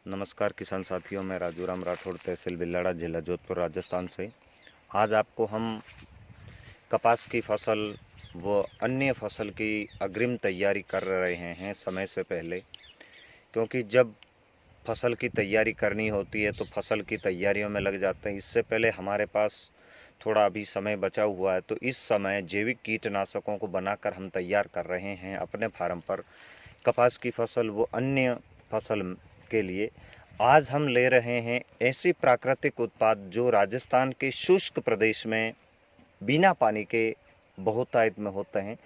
नमस्कार किसान साथियों, मैं राजू राम राठौड़, तहसील बिल्लाड़ा, जिला जोधपुर, राजस्थान से। आज आपको हम कपास की फसल व अन्य फसल की अग्रिम तैयारी कर रहे हैं समय से पहले, क्योंकि जब फसल की तैयारी करनी होती है तो फसल की तैयारियों में लग जाते हैं। इससे पहले हमारे पास थोड़ा अभी समय बचा हुआ है, तो इस समय जैविक कीटनाशकों को बनाकर हम तैयार कर रहे हैं अपने फार्म पर कपास की फसल व अन्य फसल के लिए। आज हम ले रहे हैं ऐसी प्राकृतिक उत्पाद जो राजस्थान के शुष्क प्रदेश में बिना पानी के बहुतायत में होते हैं।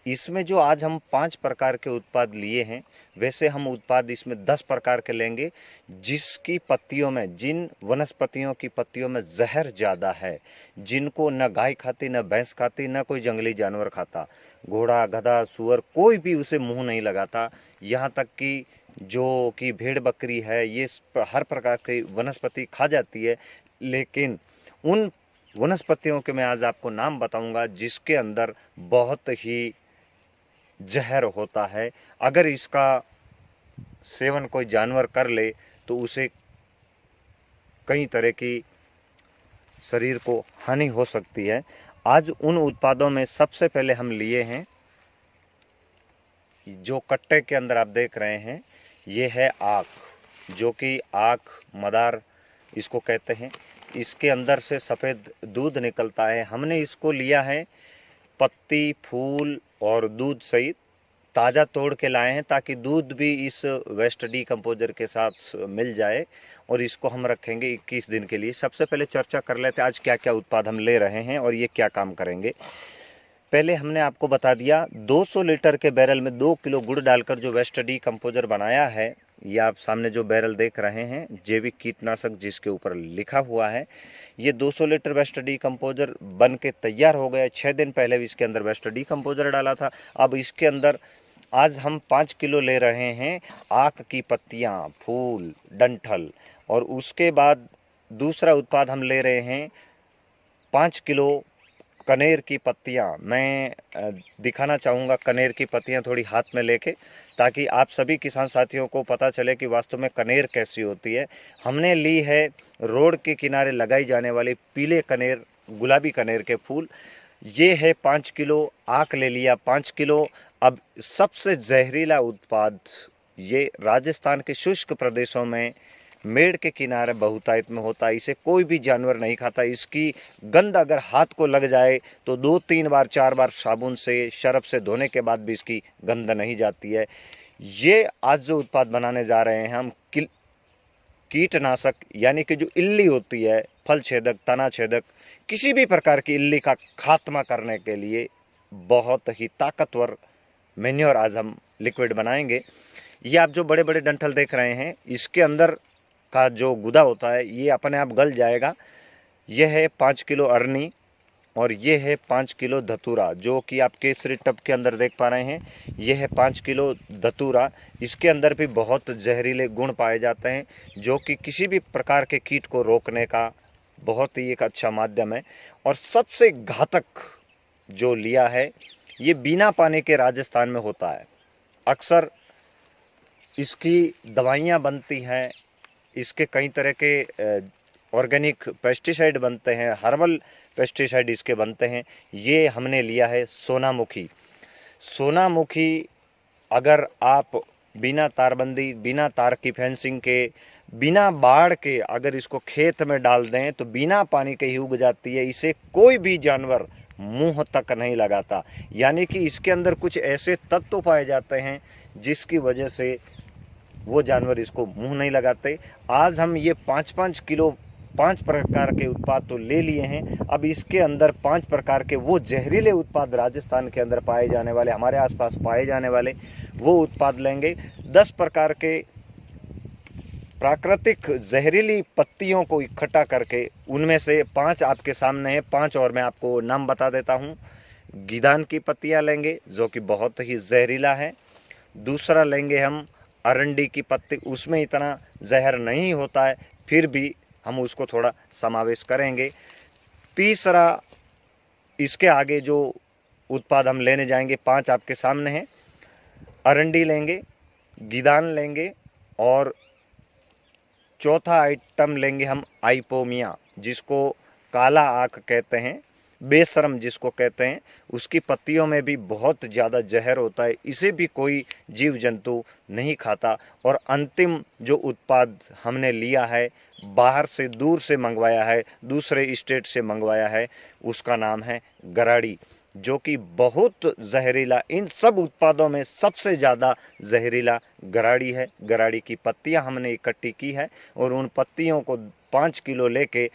इसमें जो आज हम 5 प्रकार के उत्पाद लिए हैं, वैसे हम उत्पाद इसमें 10 प्रकार के लेंगे, जिसकी पत्तियों में, जिन वनस्पतियों की पत्तियों में जहर ज़्यादा है, जिनको न गाय खाती, न भैंस खाती, न कोई जंगली जानवर खाता। घोड़ा, गधा, सुअर कोई भी उसे मुंह नहीं लगाता। यहाँ तक कि जो कि भेड़ बकरी है, ये हर प्रकार की वनस्पति खा जाती है। लेकिन उन वनस्पतियों के मैं आज आपको नाम बताऊंगा जिसके अंदर बहुत ही जहर होता है। अगर इसका सेवन कोई जानवर कर ले तो उसे कई तरह की शरीर को हानि हो सकती है। आज उन उत्पादों में सबसे पहले हम लिए हैं, जो कट्टे के अंदर आप देख रहे हैं, ये है आक, जो कि आक मदार इसको कहते हैं। इसके अंदर से सफ़ेद दूध निकलता है। हमने इसको लिया है पत्ती, फूल और दूध सहित ताज़ा तोड़ के लाए हैं, ताकि दूध भी इस वेस्ट डीकम्पोजर के साथ मिल जाए, और इसको हम रखेंगे 21 दिन के लिए। सबसे पहले चर्चा कर लेते हैं आज क्या क्या उत्पाद हम ले रहे हैं और ये क्या काम करेंगे। पहले हमने आपको बता दिया 200 लीटर के बैरल में 2 किलो गुड़ डालकर जो वेस्ट डीकम्पोजर बनाया है। ये आप सामने जो बैरल देख रहे हैं, जैविक कीटनाशक जिसके ऊपर लिखा हुआ है, ये 200 लीटर वेस्ट डीकम्पोजर बन के तैयार हो गया। 6 दिन पहले भी इसके अंदर वेस्ट डीकम्पोजर डाला था। अब इसके अंदर आज हम 5 किलो ले रहे हैं आक की पत्तियां, फूल, डंठल, और उसके बाद दूसरा उत्पाद हम ले रहे हैं 5 किलो कनेर की पत्तियां। मैं दिखाना चाहूँगा कनेर की पत्तियां थोड़ी हाथ में लेके, ताकि आप सभी किसान साथियों को पता चले कि वास्तव में कनेर कैसी होती है। हमने ली है रोड के किनारे लगाई जाने वाली पीले कनेर, गुलाबी कनेर के फूल। ये है 5 किलो। आक ले लिया 5 किलो। अब सबसे जहरीला उत्पाद, ये राजस्थान के शुष्क प्रदेशों में मेड़ के किनारे बहुतायत में होता है। इसे कोई भी जानवर नहीं खाता। इसकी गंध अगर हाथ को लग जाए तो 2-3 बार 4 बार साबुन से, शरफ से धोने के बाद भी इसकी गंध नहीं जाती है। ये आज जो उत्पाद बनाने जा रहे हैं हम, कीटनाशक, यानी कि जो इल्ली होती है, फल छेदक, तना छेदक, किसी भी प्रकार की इल्ली का खात्मा करने के लिए बहुत ही ताकतवर मैन्योर आज हम लिक्विड बनाएंगे। ये आप जो बड़े बड़े डंठल देख रहे हैं, इसके अंदर का जो गुदा होता है ये अपने आप गल जाएगा। यह है 5 किलो अरनी, और ये है 5 किलो धतूरा, जो कि आप केसरी टब के अंदर देख पा रहे हैं। यह है 5 किलो धतूरा। इसके अंदर भी बहुत जहरीले गुण पाए जाते हैं, जो कि किसी भी प्रकार के कीट को रोकने का बहुत ही एक अच्छा माध्यम है। और सबसे घातक जो लिया है, ये बिना पानी के राजस्थान में होता है। अक्सर इसकी दवाइयाँ बनती हैं, इसके कई तरह के ऑर्गेनिक पेस्टिसाइड बनते हैं, हर्बल पेस्टिसाइड इसके बनते हैं। ये हमने लिया है सोनामुखी। सोनामुखी अगर आप बिना तारबंदी, बिना तार की फेंसिंग के, बिना बाढ़ के अगर इसको खेत में डाल दें तो बिना पानी के ही उग जाती है। इसे कोई भी जानवर मुंह तक नहीं लगाता। यानी कि इसके अंदर कुछ ऐसे तत्व पाए जाते हैं जिसकी वजह से वो जानवर इसको मुंह नहीं लगाते। आज हम ये 5-5 किलो 5 प्रकार के उत्पाद तो ले लिए हैं। अब इसके अंदर 5 प्रकार के वो जहरीले उत्पाद राजस्थान के अंदर पाए जाने वाले, हमारे आसपास पाए जाने वाले वो उत्पाद लेंगे। 10 प्रकार के प्राकृतिक जहरीली पत्तियों को इकट्ठा करके, उनमें से 5 आपके सामने हैं, 5 और मैं आपको नाम बता देता हूँ। गीदान की पत्तियाँ लेंगे, जो कि बहुत ही जहरीला है। दूसरा लेंगे हम अरंडी की पत्ती, उसमें इतना जहर नहीं होता है, फिर भी हम उसको थोड़ा समावेश करेंगे। तीसरा, इसके आगे जो उत्पाद हम लेने जाएंगे 5 आपके सामने हैं। अरंडी लेंगे, गीदान लेंगे, और चौथा आइटम लेंगे हम आइपोमिया, जिसको काला आँख कहते हैं, बेशरम जिसको कहते हैं। उसकी पत्तियों में भी बहुत ज़्यादा जहर होता है, इसे भी कोई जीव जंतु नहीं खाता। और अंतिम जो उत्पाद हमने लिया है, बाहर से दूर से मंगवाया है, दूसरे स्टेट से मंगवाया है, उसका नाम है गराड़ी, जो कि बहुत जहरीला, इन सब उत्पादों में सबसे ज़्यादा जहरीला गराड़ी है। गराड़ी की पत्तियां हमने इकट्ठी की है और उन पत्तियों को 5 किलो लेके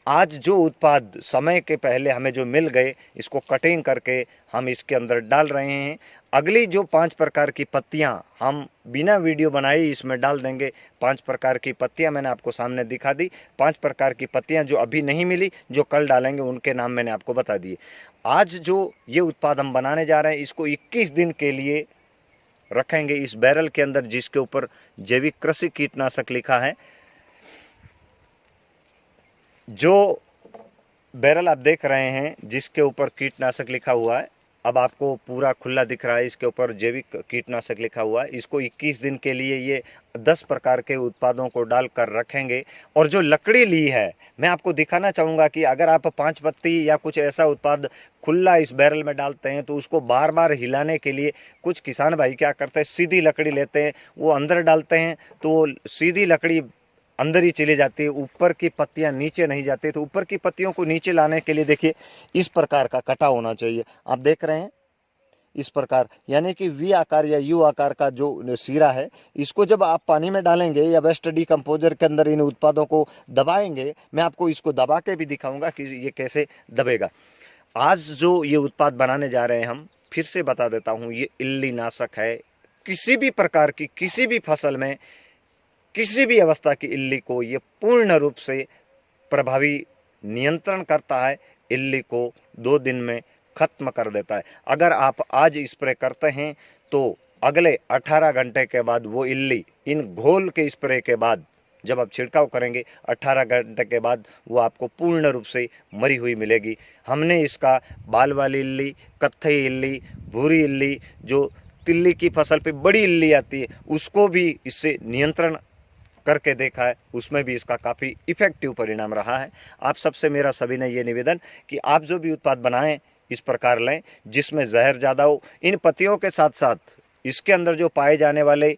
आज जो उत्पाद समय के पहले हमें जो मिल गए, इसको कटिंग करके हम इसके अंदर डाल रहे हैं। अगली जो 5 प्रकार की पत्तियां हम बिना वीडियो बनाए इसमें डाल देंगे। 5 प्रकार की पत्तियां मैंने आपको सामने दिखा दी। 5 प्रकार की पत्तियां जो अभी नहीं मिली, जो कल डालेंगे, उनके नाम मैंने आपको बता दिए। आज जो ये उत्पाद हम बनाने जा रहे हैं, इसको 21 दिन के लिए रखेंगे इस बैरल के अंदर, जिसके ऊपर जैविक कृषि कीटनाशक लिखा है। जो बैरल आप देख रहे हैं जिसके ऊपर कीटनाशक लिखा हुआ है, अब आपको पूरा खुला दिख रहा है, इसके ऊपर जैविक कीटनाशक लिखा हुआ है। इसको 21 दिन के लिए ये 10 प्रकार के उत्पादों को डालकर रखेंगे। और जो लकड़ी ली है, मैं आपको दिखाना चाहूँगा कि अगर आप 5 पत्ती या कुछ ऐसा उत्पाद खुला इस बैरल में डालते हैं, तो उसको बार बार हिलाने के लिए कुछ किसान भाई क्या करते हैं, सीधी लकड़ी लेते हैं, वो अंदर डालते हैं, तो सीधी लकड़ी अंदर ही चली जाती है, ऊपर की पत्तियां नीचे नहीं जाती। तो ऊपर की पत्तियों को नीचे लाने के लिए देखिए इस प्रकार का कटा होना चाहिए। आप देख रहे हैं इस प्रकार, यानी कि वी आकार या यू आकार का जो सिरा है, इसको जब आप पानी में डालेंगे या वेस्ट डिकम्पोजर के अंदर इन उत्पादों को दबाएंगे, मैं आपको इसको दबा के भी दिखाऊंगा कि ये कैसे दबेगा। आज जो ये उत्पाद बनाने जा रहे हैं हम, फिर से बता देता हूँ, ये इल्ली नाशक है। किसी भी प्रकार की किसी भी फसल में किसी भी अवस्था की इल्ली को ये पूर्ण रूप से प्रभावी नियंत्रण करता है। इल्ली को 2 दिन में खत्म कर देता है। अगर आप आज स्प्रे करते हैं तो अगले 18 घंटे के बाद वो इल्ली, इन घोल के स्प्रे के बाद जब आप छिड़काव करेंगे, 18 घंटे के बाद वो आपको पूर्ण रूप से मरी हुई मिलेगी। हमने इसका बाल वाली इल्ली, कत्थई इल्ली, भूरी इल्ली, जो तिल्ली की फसल पे बड़ी इल्ली आती है, उसको भी इससे नियंत्रण करके देखा है, उसमें भी इसका काफ़ी इफेक्टिव परिणाम रहा है। आप सबसे मेरा सभी ने ये निवेदन कि आप जो भी उत्पाद बनाएं, इस प्रकार लें जिसमें जहर ज़्यादा हो। इन पत्तियों के साथ साथ इसके अंदर जो पाए जाने वाले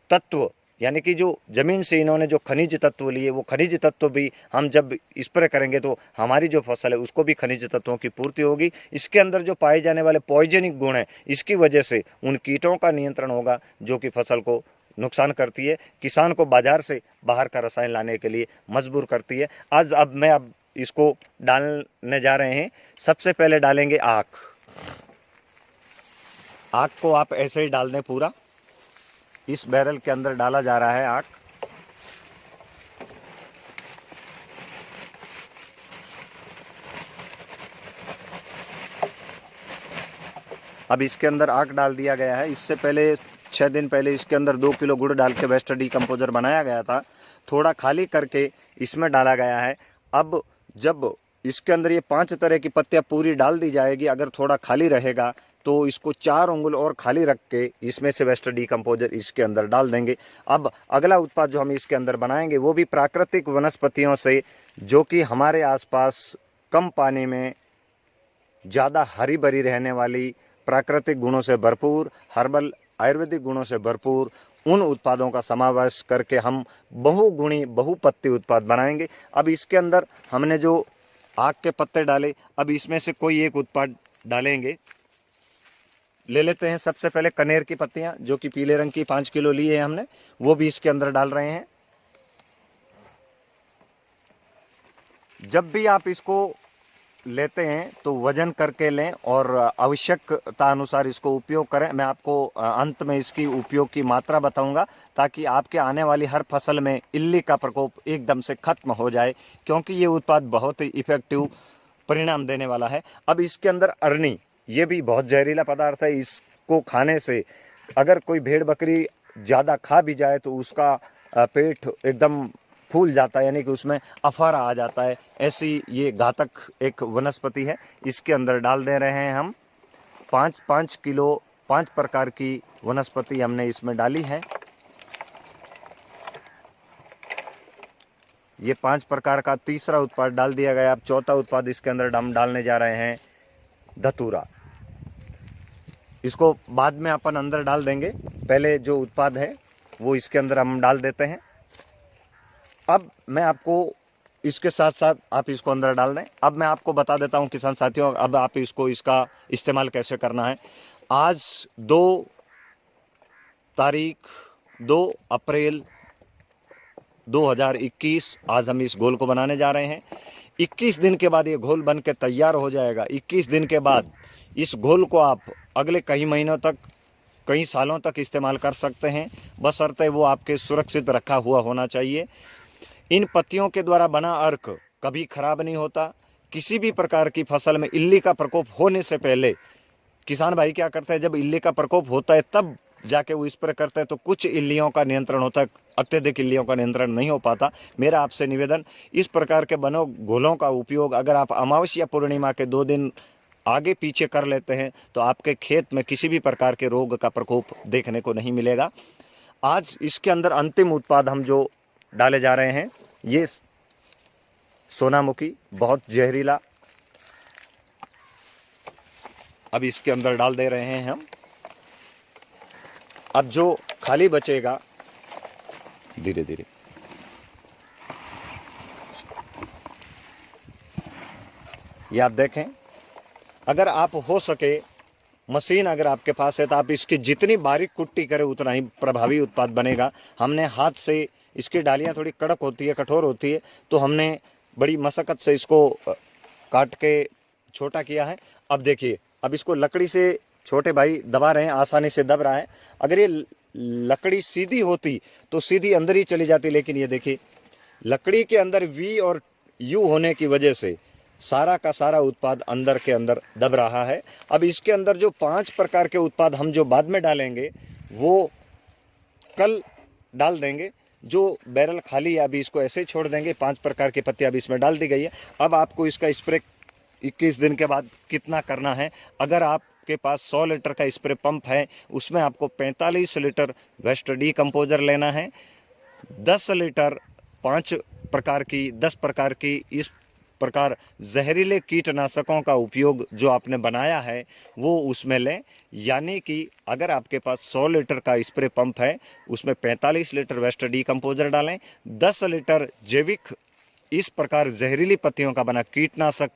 तत्व, यानी कि जो ज़मीन से इन्होंने जो खनिज तत्व लिए, वो खनिज तत्व भी हम जब स्प्रे करेंगे तो हमारी जो फसल है उसको भी खनिज तत्वों की पूर्ति होगी। इसके अंदर जो पाए जाने वाले पॉइजनिक गुण हैं, इसकी वजह से उन कीटों का नियंत्रण होगा जो कि फसल को नुकसान करती है, किसान को बाजार से बाहर का रसायन लाने के लिए मजबूर करती है। अब मैं इसको डालने जा रहे हैं। सबसे पहले डालेंगे आँख। आँख को आप ऐसे ही डाल दें, पूरा इस बैरल के अंदर डाला जा रहा है आँख। अब इसके अंदर आँख डाल दिया गया है। इससे पहले 6 दिन पहले इसके अंदर 2 किलो गुड़ डाल के वेस्ट डिकम्पोजर बनाया गया था, थोड़ा खाली करके इसमें डाला गया है। अब जब इसके अंदर ये 5 तरह की पत्तियां पूरी डाल दी जाएगी, अगर थोड़ा खाली रहेगा तो इसको 4 उंगल और खाली रख के इसमें से वेस्ट डिकम्पोजर इसके अंदर डाल देंगे। अब अगला उत्पाद जो हम इसके अंदर बनाएंगे वो भी प्राकृतिक वनस्पतियों से, जो कि हमारे आसपास कम पानी में ज़्यादा हरी भरी रहने वाली, प्राकृतिक गुणों से भरपूर, हर्बल आयुर्वेदिक गुणों से भरपूर उन उत्पादों का समावेश करके हम बहुगुणी बहुपत्ती उत्पाद बनाएंगे। अब इसके अंदर हमने जो आक के पत्ते डाले, अब इसमें से कोई एक उत्पाद डालेंगे। ले लेते हैं सबसे पहले कनेर की पत्तियां, जो कि पीले रंग की 5 किलो ली है हमने, वो भी इसके अंदर डाल रहे हैं। जब भी आप इसको लेते हैं तो वजन करके लें और आवश्यकता अनुसार इसको उपयोग करें। मैं आपको अंत में इसकी उपयोग की मात्रा बताऊंगा, ताकि आपके आने वाली हर फसल में इल्ली का प्रकोप एकदम से खत्म हो जाए, क्योंकि ये उत्पाद बहुत ही इफेक्टिव परिणाम देने वाला है। अब इसके अंदर अरनी, ये भी बहुत जहरीला पदार्थ है। इसको खाने से अगर कोई भेड़ बकरी ज़्यादा खा भी जाए तो उसका पेट एकदम फूल जाता है, यानी कि उसमें अफारा आ जाता है। ऐसी ये घातक एक वनस्पति है। इसके अंदर डाल दे रहे हैं हम 5 किलो 5 प्रकार की वनस्पति हमने इसमें डाली है। ये 5 प्रकार का तीसरा उत्पाद डाल दिया गया। अब चौथा उत्पाद इसके अंदर हम डालने जा रहे हैं धतूरा। इसको बाद में अपन अंदर डाल देंगे, पहले जो उत्पाद है वो इसके अंदर हम डाल देते हैं। अब मैं आपको इसके साथ साथ आप इसको अंदर डाल दें। अब मैं आपको बता देता हूं किसान साथियों, अब आप इसका इस्तेमाल कैसे करना है। आज 2 अप्रैल 2021 आज हम इस घोल को बनाने जा रहे हैं। 21 दिन के बाद ये घोल बन के तैयार हो जाएगा। 21 दिन के बाद इस घोल को आप अगले कई महीनों तक, कई सालों तक इस्तेमाल कर सकते हैं, बशर्ते वो आपके सुरक्षित रखा हुआ होना चाहिए। इन पत्तियों के द्वारा बना अर्क कभी खराब नहीं होता। किसी भी प्रकार की फसल में इल्ली का प्रकोप होने से पहले किसान भाई क्या करते हैं, जब इल्ली का प्रकोप होता है तब जाके वो स्प्रे करते हैं, तो कुछ इल्लियों का नियंत्रण होता है, अत्यधिक इल्लियों का नियंत्रण नहीं हो पाता। मेरा आपसे निवेदन, इस प्रकार के बनो घोलों का उपयोग अगर आप अमावस्या पूर्णिमा के 2 दिन आगे पीछे कर लेते हैं तो आपके खेत में किसी भी प्रकार के रोग का प्रकोप देखने को नहीं मिलेगा। आज इसके अंदर अंतिम उत्पाद हम जो डाले जा रहे हैं, ये सोनामुखी, बहुत जहरीला। अब इसके अंदर डाल दे रहे हैं हम। अब जो खाली बचेगा, धीरे धीरे ये आप देखें, अगर आप हो सके मशीन अगर आपके पास है तो आप इसकी जितनी बारीक कुट्टी करें उतना ही प्रभावी उत्पाद बनेगा। हमने हाथ से, इसकी डालियां थोड़ी कड़क होती है, कठोर होती है, तो हमने बड़ी मशक्कत से इसको काट के छोटा किया है। अब देखिए, अब इसको लकड़ी से छोटे भाई दबा रहे हैं, आसानी से दब रहा है। अगर ये लकड़ी सीधी होती तो सीधी अंदर ही चली जाती, लेकिन ये देखिए लकड़ी के अंदर वी और यू होने की वजह से सारा का सारा उत्पाद अंदर के अंदर दब रहा है। अब इसके अंदर जो 5 प्रकार के उत्पाद हम जो बाद में डालेंगे वो कल डाल देंगे। जो बैरल खाली है अभी इसको ऐसे ही छोड़ देंगे। 5 प्रकार की पत्ती अभी इसमें डाल दी गई है। अब आपको इसका स्प्रे 21 दिन के बाद कितना करना है, अगर आपके पास 100 लीटर का स्प्रे पंप है उसमें आपको 45 लीटर वेस्ट डीकम्पोजर लेना है। 10 लीटर 10 प्रकार की इस प्रकार जहरीले कीटनाशकों का उपयोग जो आपने बनाया है वो उसमें लें। यानी कि अगर आपके पास 100 लीटर का स्प्रे पंप है उसमें 45 लीटर वेस्ट डीकम्पोजर डालें, 10 लीटर जैविक इस प्रकार जहरीली पत्तियों का बना कीटनाशक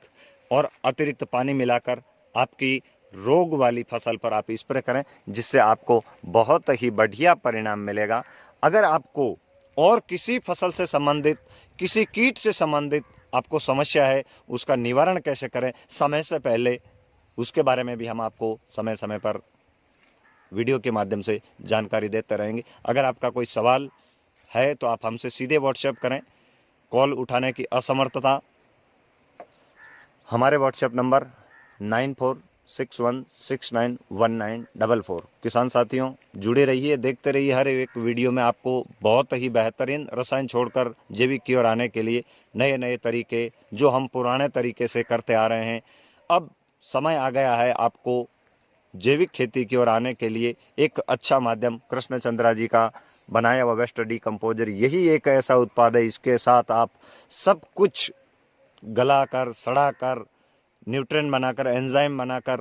और अतिरिक्त पानी मिलाकर आपकी रोग वाली फसल पर आप स्प्रे करें, जिससे आपको बहुत ही बढ़िया परिणाम मिलेगा। अगर आपको और किसी फसल से संबंधित, किसी कीट से संबंधित आपको समस्या है, उसका निवारण कैसे करें समय से पहले, उसके बारे में भी हम आपको समय समय पर वीडियो के माध्यम से जानकारी देते रहेंगे। अगर आपका कोई सवाल है तो आप हमसे सीधे व्हाट्सएप करें। कॉल उठाने की असमर्थता, हमारे व्हाट्सएप नंबर 9461691944। किसान साथियों जुड़े रहिए, देखते रहिए। हर एक वीडियो में आपको बहुत ही बेहतरीन रसायन छोड़कर जैविक की ओर आने के लिए नए नए तरीके जो हम पुराने तरीके से करते आ रहे हैं, अब समय आ गया है आपको जैविक खेती की ओर आने के लिए। एक अच्छा माध्यम कृष्णचंद्रा जी का बनाया हुआ वेस्ट डीकम्पोजर यही एक ऐसा उत्पाद है, इसके साथ आप सब कुछ गलाकर, सड़ाकर, न्यूट्रिएंट बनाकर, एंजाइम बनाकर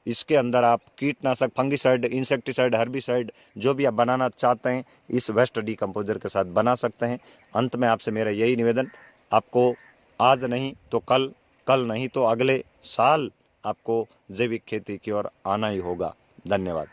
इसके अंदर आप कीटनाशक, फंगिसाइड, इंसेक्टिसाइड, हर्बिसाइड जो भी आप बनाना चाहते हैं इस वेस्ट डीकम्पोजर के साथ बना सकते हैं। अंत में आपसे मेरा यही निवेदन, आपको आज नहीं तो कल, कल नहीं तो अगले साल आपको जैविक खेती की ओर आना ही होगा। धन्यवाद।